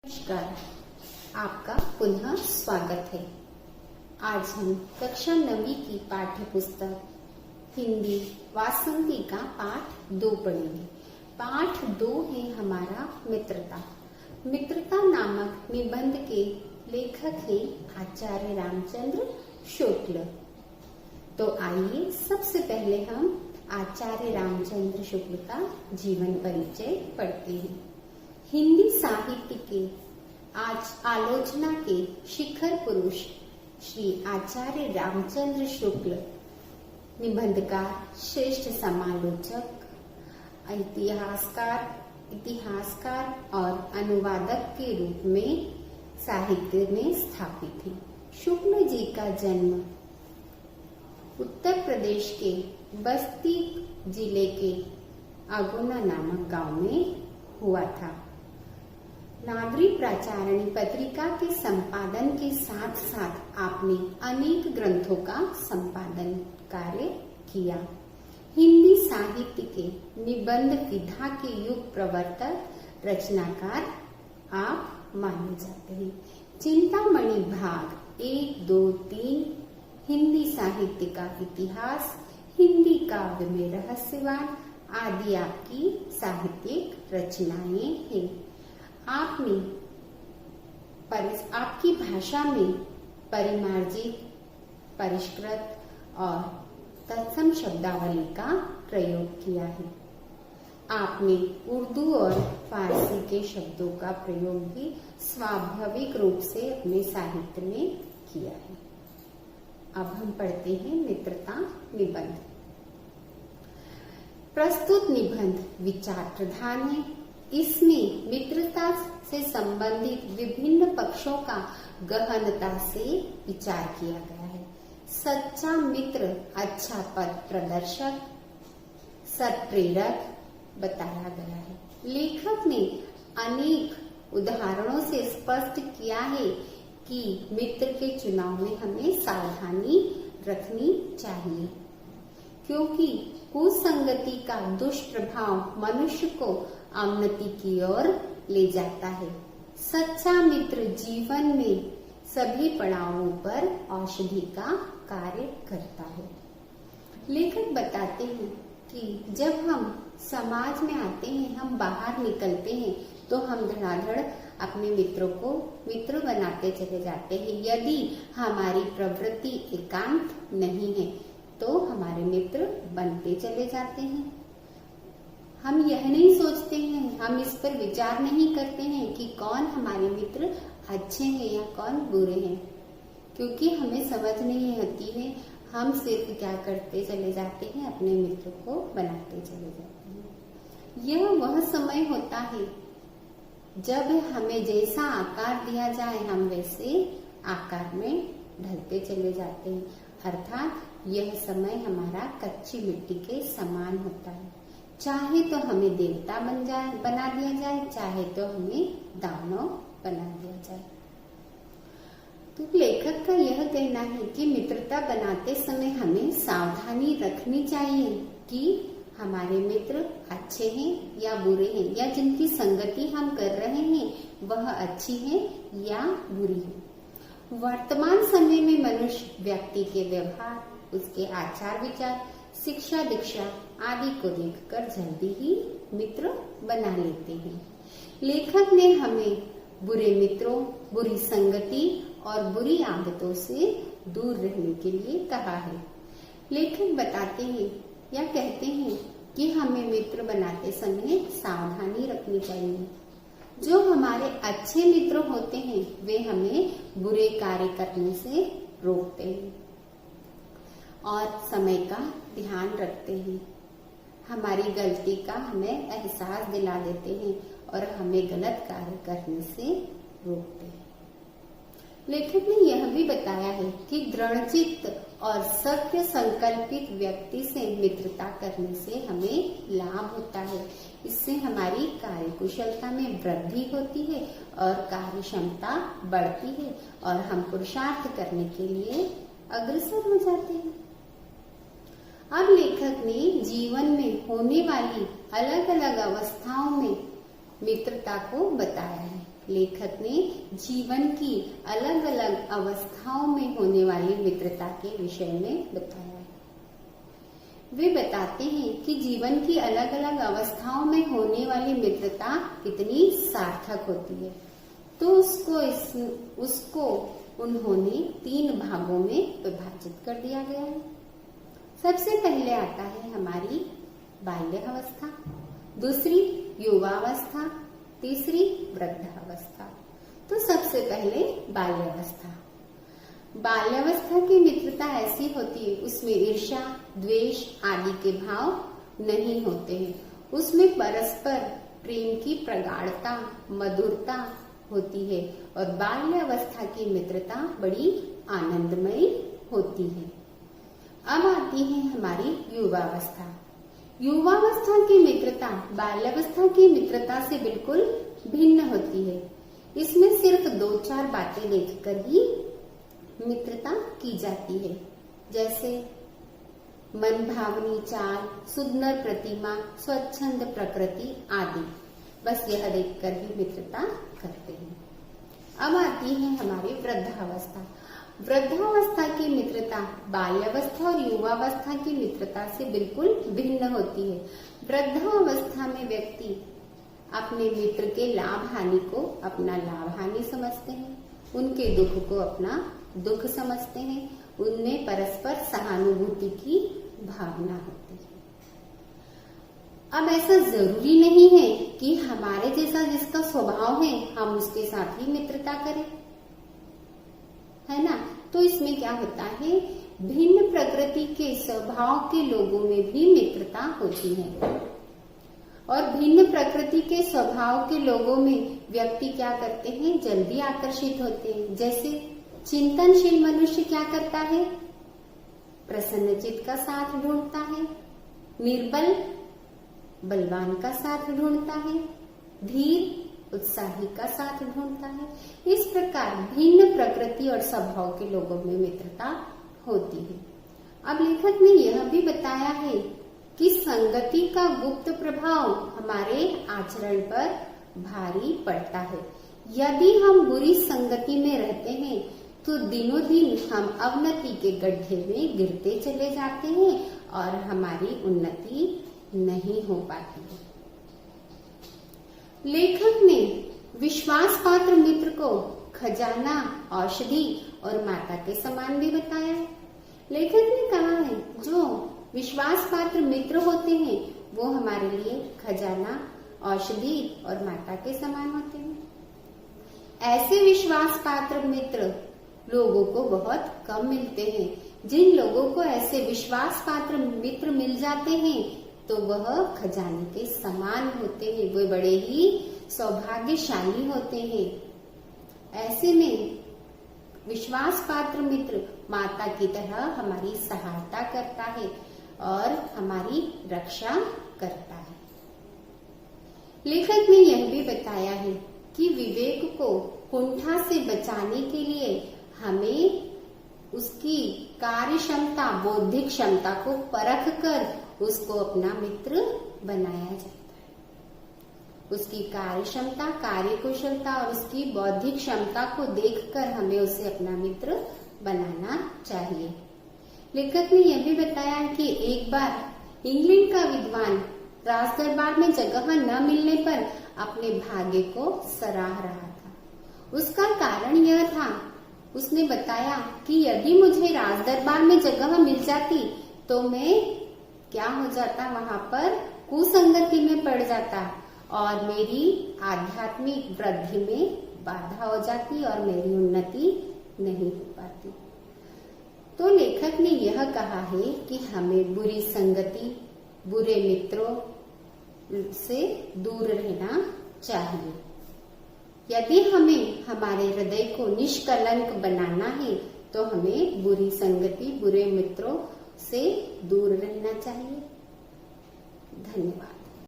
नमस्कार, आपका पुनः स्वागत है। आज हम कक्षा 9वीं की पाठ्य पुस्तक हिंदी वासंती का पाठ 2 पढ़ेंगे। पाठ 2 है हमारा मित्रता। मित्रता नामक निबंध के लेखक है आचार्य रामचंद्र शुक्ल। तो आइए सबसे पहले हम आचार्य रामचंद्र शुक्ल का जीवन परिचय पढ़ते हैं। हिंदी साहित्य के आज आलोचना के शिखर पुरुष श्री आचार्य रामचंद्र शुक्ल निबंधकार, श्रेष्ठ समालोचक, इतिहासकार और अनुवादक के रूप में साहित्य में स्थापित हैं। शुक्ल जी का जन्म उत्तर प्रदेश के बस्ती जिले के अगुना नामक गांव में हुआ था। नागरी प्राचारणी पत्रिका के संपादन के साथ साथ आपने अनेक ग्रंथों का संपादन कार्य किया। हिंदी साहित्य के निबंध विधा के युग प्रवर्तक, रचनाकार आप माने जाते हैं। चिंतामणि भाग 1, 2, 3 हिंदी साहित्य का इतिहास, हिंदी काव्य में रहस्यवान आदि आपकी साहित्यिक रचनाएं हैं। आपकी भाषा में परिमार्जित, परिष्कृत और तत्सम शब्दावली का प्रयोग किया है। आपने उर्दू और फारसी के शब्दों का प्रयोग भी स्वाभाविक रूप से अपने साहित्य में किया है। अब हम पढ़ते हैं मित्रता निबंध। प्रस्तुत निबंध विचार प्रधान है। इसमें मित्रता से संबंधित विभिन्न पक्षों का गहनता से विचार किया गया है। सच्चा मित्र अच्छा पथ प्रदर्शक, सत्प्रेरक बताया गया है। लेखक ने अनेक उदाहरणों से स्पष्ट किया है कि मित्र के चुनाव में हमें सावधानी रखनी चाहिए, क्योंकि कुसंगति का दुष्प्रभाव मनुष्य को अवनति की ओर ले जाता है। सच्चा मित्र जीवन में सभी पड़ावों पर औषधि का कार्य करता है। लेखक बताते हैं कि जब हम समाज में आते हैं, हम बाहर निकलते हैं, तो हम धड़ाधड़ अपने मित्रों को मित्र बनाते चले जाते हैं। यदि हमारी प्रवृत्ति एकांत नहीं है तो हमारे मित्र बनते चले जाते हैं। हम यह नहीं सोचते हैं, हम इस पर विचार नहीं करते हैं कि कौन हमारे मित्र अच्छे हैं या कौन बुरे हैं, क्योंकि हमें समझ नहीं होती है। हम सिर्फ क्या करते चले जाते हैं, अपने मित्र को बनाते चले जाते हैं। यह वह समय होता है जब हमें जैसा आकार दिया जाए हम वैसे आकार में ढलते चले जाते हैं। अर्थात यह समय हमारा कच्ची मिट्टी के समान होता है। चाहे तो हमें देवता बना दिया जाए, चाहे तो हमें दानव बना दिया जाए। तो लेखक का यह कहना है कि मित्रता बनाते समय हमें सावधानी रखनी चाहिए कि हमारे मित्र अच्छे हैं या बुरे हैं, या जिनकी संगति हम कर रहे हैं वह अच्छी है या बुरी है। वर्तमान समय में मनुष्य व्यक्ति के व्यवहार, उसके आचार विचार, शिक्षा दीक्षा आदि को देखकर जल्दी ही मित्र बना लेते हैं। लेखक ने हमें बुरे मित्रों, बुरी संगति और बुरी आदतों से दूर रहने के लिए कहा है। लेखक बताते हैं या कहते हैं कि हमें मित्र बनाते समय सावधानी रखनी चाहिए। जो हमारे अच्छे मित्र होते हैं वे हमें बुरे कार्य करने से रोकते हैं और समय का ध्यान रखते हैं। हमारी गलती का हमें एहसास दिला देते हैं और हमें गलत कार्य करने से रोकते हैं। लेखक ने यह भी बताया है कि दृढ़चित्त और सत्य संकल्पित व्यक्ति से मित्रता करने से हमें लाभ होता है। इससे हमारी कार्य कुशलता में वृद्धि होती है और कार्य क्षमता बढ़ती है और हम पुरुषार्थ करने के लिए अग्रसर हो जाते हैं। अब लेखक ने जीवन में होने वाली अलग अलग अवस्थाओं में मित्रता को बताया है। लेखक ने जीवन की अलग अलग अवस्थाओं में होने वाली मित्रता के विषय में बताया है। वे बताते हैं कि जीवन की अलग अलग अवस्थाओं में होने वाली मित्रता कितनी सार्थक होती है। तो उसको उन्होंने 3 भागों में विभाजित कर दिया गया है। सबसे पहले आता है हमारी बाल्यावस्था, दूसरी युवावस्था, तीसरी वृद्धावस्था। तो सबसे पहले बाल्यावस्था। बाल्यावस्था की मित्रता ऐसी होती है, उसमें ईर्ष्या, द्वेष आदि के भाव नहीं होते हैं। उसमें परस्पर प्रेम की प्रगाढ़ता, मधुरता होती है और बाल्यावस्था की मित्रता बड़ी आनंदमयी होती है। अब आती है हमारी युवावस्था। युवावस्था की मित्रता बाल्यावस्था की मित्रता से बिल्कुल भिन्न होती है। इसमें सिर्फ 2-4 बातें देखकर ही मित्रता की जाती है, जैसे मनभावनी चाल, सुंदर प्रतिमा, स्वच्छंद प्रकृति आदि। बस यह देखकर ही मित्रता करते हैं। अब आती है हमारी वृद्धावस्था। वृद्धावस्था की मित्रता बाल्यावस्था और युवावस्था की मित्रता से बिल्कुल भिन्न होती है। वृद्धावस्था में व्यक्ति अपने मित्र के लाभ हानि को अपना लाभ हानि समझते हैं, उनके दुख को अपना दुख समझते हैं, उनमें परस्पर सहानुभूति की भावना होती है। अब ऐसा जरूरी नहीं है कि हमारे जैसा जिसका स्वभाव है हम उसके साथ ही मित्रता करें, है ना। तो इसमें क्या होता है, भिन्न प्रकृति के स्वभाव के लोगों में भी मित्रता होती है। और भिन्न प्रकृति के स्वभाव के लोगों में व्यक्ति क्या करते हैं, जल्दी आकर्षित होते हैं। जैसे चिंतनशील मनुष्य क्या करता है, प्रसन्नचित्त का साथ ढूंढता है, निर्बल बलवान का साथ ढूंढता है, धीर उत्साही का साथ ढूंढता है। इस प्रकार भिन्न प्रकृति और स्वभाव के लोगों में मित्रता होती है। अब लेखक ने यह भी बताया है कि संगति का गुप्त प्रभाव हमारे आचरण पर भारी पड़ता है। यदि हम बुरी संगति में रहते हैं तो दिनों दिन हम अवनति के गड्ढे में गिरते चले जाते हैं और हमारी उन्नति नहीं हो पाती है। लेखक ने विश्वास पात्र मित्र को खजाना, औषधि और माता के समान भी बताया है। लेखक ने कहा है जो विश्वास पात्र मित्र होते हैं वो हमारे लिए खजाना, औषधि और माता के समान होते हैं। ऐसे विश्वास पात्र मित्र लोगों को बहुत कम मिलते हैं। जिन लोगों को ऐसे विश्वास पात्र मित्र मिल जाते हैं तो वह खजाने के समान होते हैं, वे बड़े ही सौभाग्यशाली होते हैं। ऐसे में विश्वास पात्र मित्र माता की तरह हमारी सहायता करता है और हमारी रक्षा करता है। लेखक ने यह भी बताया है कि विवेक को कुंठा से बचाने के लिए हमें उसकी कार्य क्षमता, बौद्धिक क्षमता को परख कर उसको अपना मित्र बनाया जाता है। उसकी कार्य क्षमता, कार्य कुशलता और उसकी बौद्धिक क्षमता को देखकर हमें उसे अपना मित्र बनाना चाहिए। लेखक ने यह भी बताया कि एक बार इंग्लैंड का विद्वान राजदरबार में जगह न मिलने पर अपने भाग्य को सराह रहा था। उसका कारण यह था, उसने बताया कि यदि मुझे राजदरबार में जगह मिल जाती तो मैं क्या हो जाता, वहां पर कुसंगति में पड़ जाता और मेरी आध्यात्मिक वृद्धि में बाधा हो जाती और मेरी उन्नति नहीं हो पाती। तो लेखक ने यह कहा है कि हमें बुरी संगति, बुरे मित्रों से दूर रहना चाहिए। यदि हमें हमारे हृदय को निष्कलंक बनाना है तो हमें बुरी संगति, बुरे मित्रों से दूर रहना चाहिए। धन्यवाद।